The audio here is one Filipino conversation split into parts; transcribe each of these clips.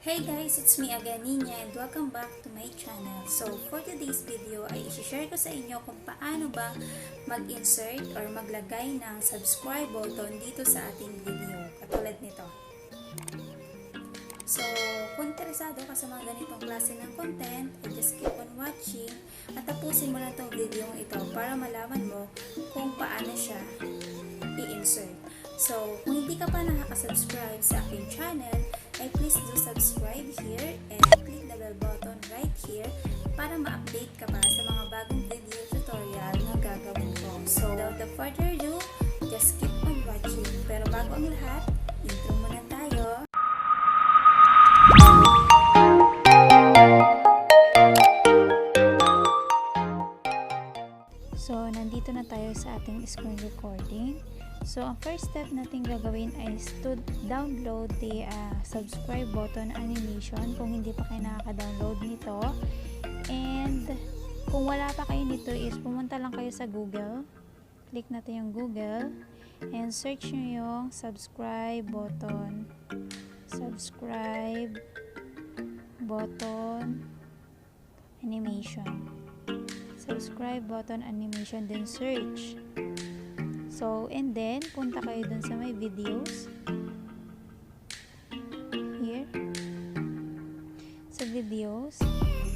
Hey guys, it's me again, Ninya, and welcome back to my channel. So, for today's video ay i-share ko sa inyo kung paano ba mag-insert or maglagay ng subscribe button dito sa ating video, katulad nito. So, kung interesado ka sa mga ganitong klase ng content, just keep on watching at tapusin mo na itong video ito para malaman mo kung paano siya i-insert. So, kung hindi ka pa nakaka-subscribe sa aking channel, ay please do subscribe here and click the bell button right here para ma-update ka pa sa mga bagong video tutorial na gagawin ko. So, without further ado, just keep on watching. Pero bago ang lahat, intro muna tayo. So, nandito na tayo sa ating screen recording. So, ang first step natin gagawin ay to download the subscribe button animation kung hindi pa kayo nakaka-download nito. And kung wala pa kayo nito is pumunta lang kayo sa Google. Click natin yung Google and search nyo yung subscribe button. Subscribe button animation. Subscribe button animation, then search. So, and then, punta kayo dun sa may videos. Here. Sa videos.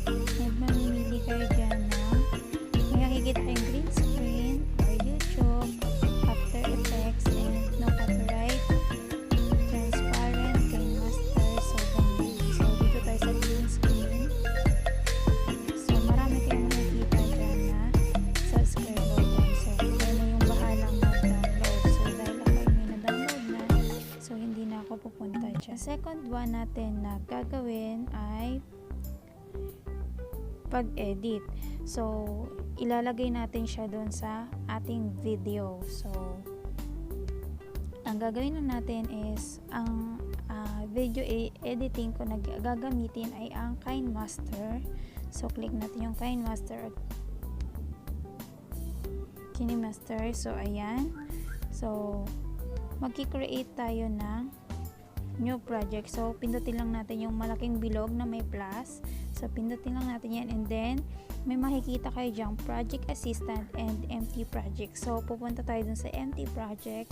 And mamimili kayo dyan na may nakikita kayong green screen or YouTube, After Effects, and no copyright, transparent, game master, so ganyan. So, dito tayo sa green screen. So, marami kayong makikita dyan na subscribe button. So, kayo na yung bahalang pupunta dyan. Second one natin na gagawin ay pag-edit. So, ilalagay natin siya doon sa ating video. So, ang gagawin na natin is ang video editing ko na gagamitin ay ang KineMaster. So, click natin yung KineMaster. KineMaster. So, ayan. So, magki-create tayo ng new project. So, pindutin lang natin yung malaking bilog na may plus. So, pindutin lang natin yan. And then, may makikita kayo dyan, project assistant and empty project. So, pupunta tayo dun sa empty project.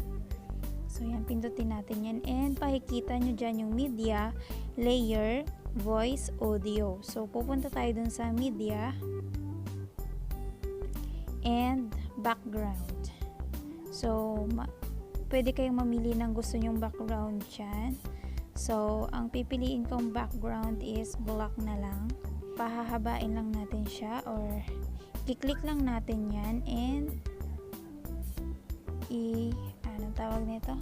So, yan, pindutin natin yan. And, pakikita nyo dyan yung media, layer, voice, audio. So, pupunta tayo dun sa media and background. So, pwede kayong mamili ng gusto nyong background dyan. So, ang pipiliin kong background is black na lang. Pahahabain lang natin siya or i-click lang natin yan and anong tawag nito?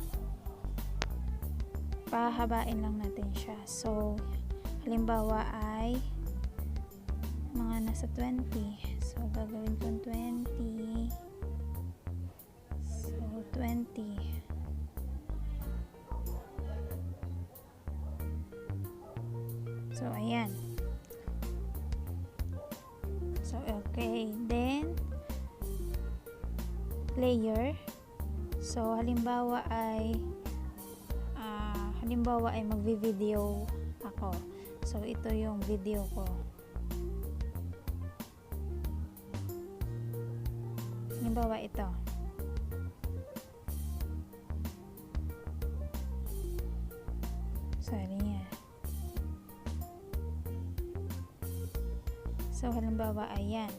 Pahahabain lang natin siya. So, halimbawa ay mga nasa 20. So, gagawin kong 20. So, 20. So, ayan. So, okay. Then, layer. So, halimbawa ay magvi-video ako. So, ito yung video ko. Halimbawa ito. Sorry niya. So, halimbawa, ayan.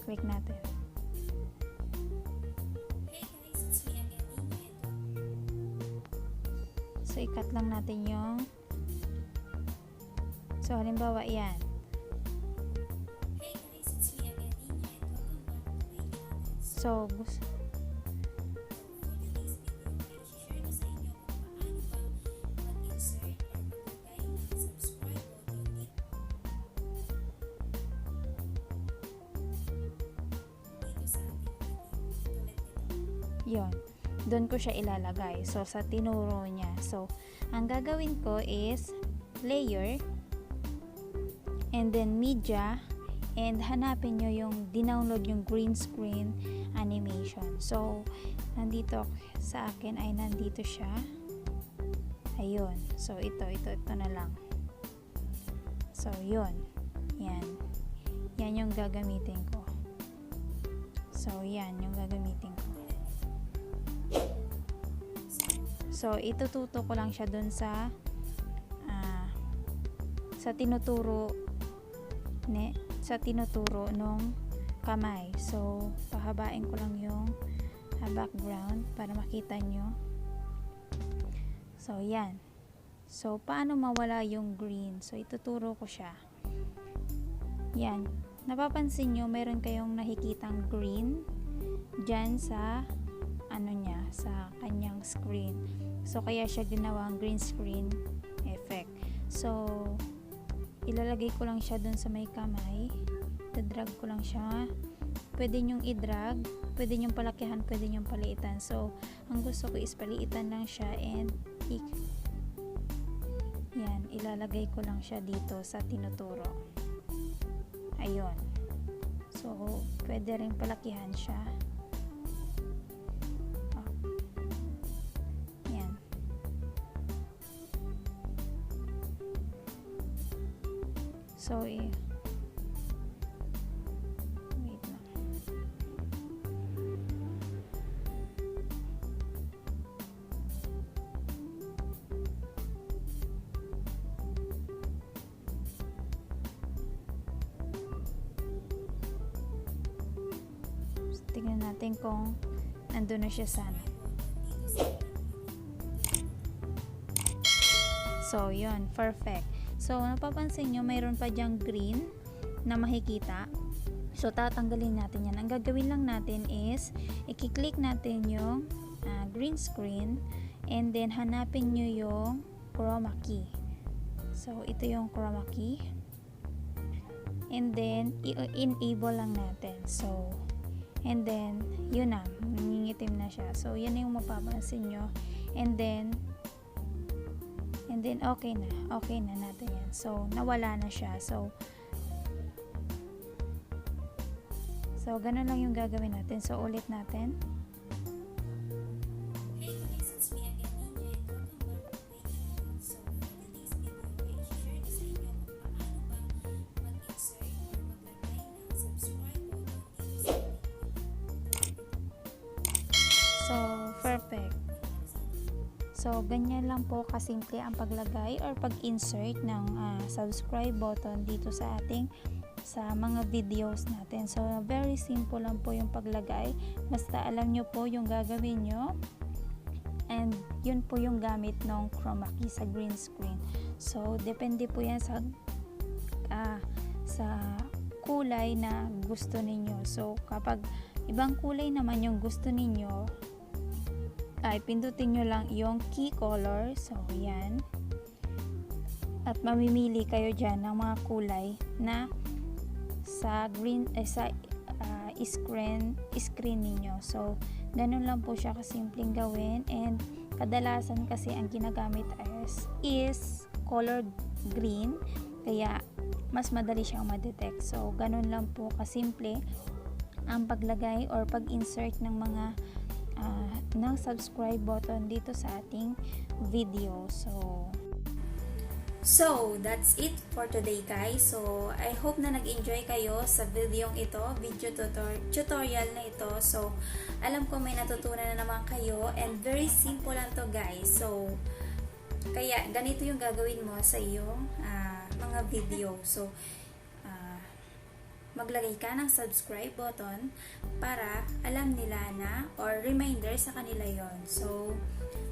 Click natin. Hey guys, it's me again, Ninya. So, i-cut lang natin yung so, halimbawa, ayan. Hey guys, it's me again, Ninya. Welcome back to my channel. So, yon, doon ko siya ilalagay. So, sa tinuro niya. So, ang gagawin ko is layer and then media and hanapin nyo yung dinownload yung green screen animation. So, nandito sa akin ay nandito siya. Ayun. So, ito na lang. So, yun. Yan. Yan yung gagamitin ko. So, yan yung gagamitin ko. So, itututo ko lang siya dun sa tinuturo nung kamay. So, pahabain ko lang yung background para makita nyo. So, yan. So, paano mawala yung green? So, ituturo ko siya. Yan. Napapansin nyo, meron kayong nakikitang green dyan sa sa kanyang screen. So, kaya siya ginawang green screen effect. So, ilalagay ko lang siya dun sa may kamay. Dadrag ko lang siya. Pwede nyong i-drag, pwede nyong palakihan, pwede nyong paliitan. So, ang gusto ko is paliitan lang siya and yan, ilalagay ko lang siya dito sa tinuturo. Ayun. So, pwede rin palakihan siya. Yan. So, wait lang. Tingnan natin kung nandun na siya sana. So, yun. Perfect. So, napapansin nyo, mayroon pa dyang green na makikita. So, tatanggalin natin yan. Ang gagawin lang natin is, i-click natin yung green screen and then hanapin nyo yung chroma key. So, ito yung chroma key. And then, i-enable lang natin. So, and then, yun na, nangingitim na siya. So, yan yung mapapansin nyo. And then, okay na natin yan. So, nawala na siya. So, ganun lang yung gagawin natin. So, ulit natin. Hey guys, it's me again, Inyo, and welcome back to my channel. So, for today's video, i-share ko sa inyo kung paano ba mag-insert or maglagay ng subscribe button dito sa So, perfect. So, ganyan lang po kasimple ang paglagay or pag-insert ng subscribe button dito sa mga videos natin. So, very simple lang po yung paglagay. Basta alam nyo po yung gagawin nyo. And, yun po yung gamit ng chroma key sa green screen. So, depende po yan sa kulay na gusto ninyo. So, kapag ibang kulay naman yung gusto ninyo, ay pindutin nyo lang yung key color. So, yan. At mamimili kayo dyan ng mga kulay na sa screen ninyo. So, ganun lang po siya kasimpleng gawin. And, kadalasan kasi ang ginagamit is colored green. Kaya, mas madali siyang ma-detect. So, ganun lang po kasimple ang paglagay or pag-insert ng mga ng subscribe button dito sa ating video. So, that's it for today guys. So, I hope na nag-enjoy kayo sa video tutorial na ito. So, alam ko may natutunan na naman kayo and very simple lang to guys. So, kaya ganito yung gagawin mo sa iyong mga video. So, maglagay ka ng subscribe button para alam nila na or reminder sa kanila yon. So,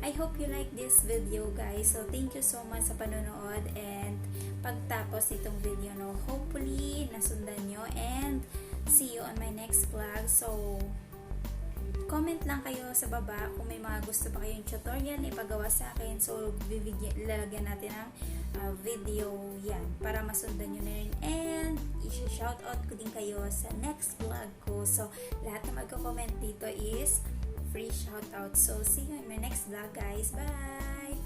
I hope you like this video guys. So, thank you so much sa panonood and pagtapos nitong video, no, hopefully nasundan nyo and see you on my next vlog. So, comment lang kayo sa baba kung may mga gusto pa kayong tutorial na ipagawa sa akin. So, lalagyan natin ng video yan para masundan nyo na rin. And, i-shoutout ko din kayo sa next vlog ko. So, lahat na magko-comment dito is free shoutout. So, see you in my next vlog guys. Bye!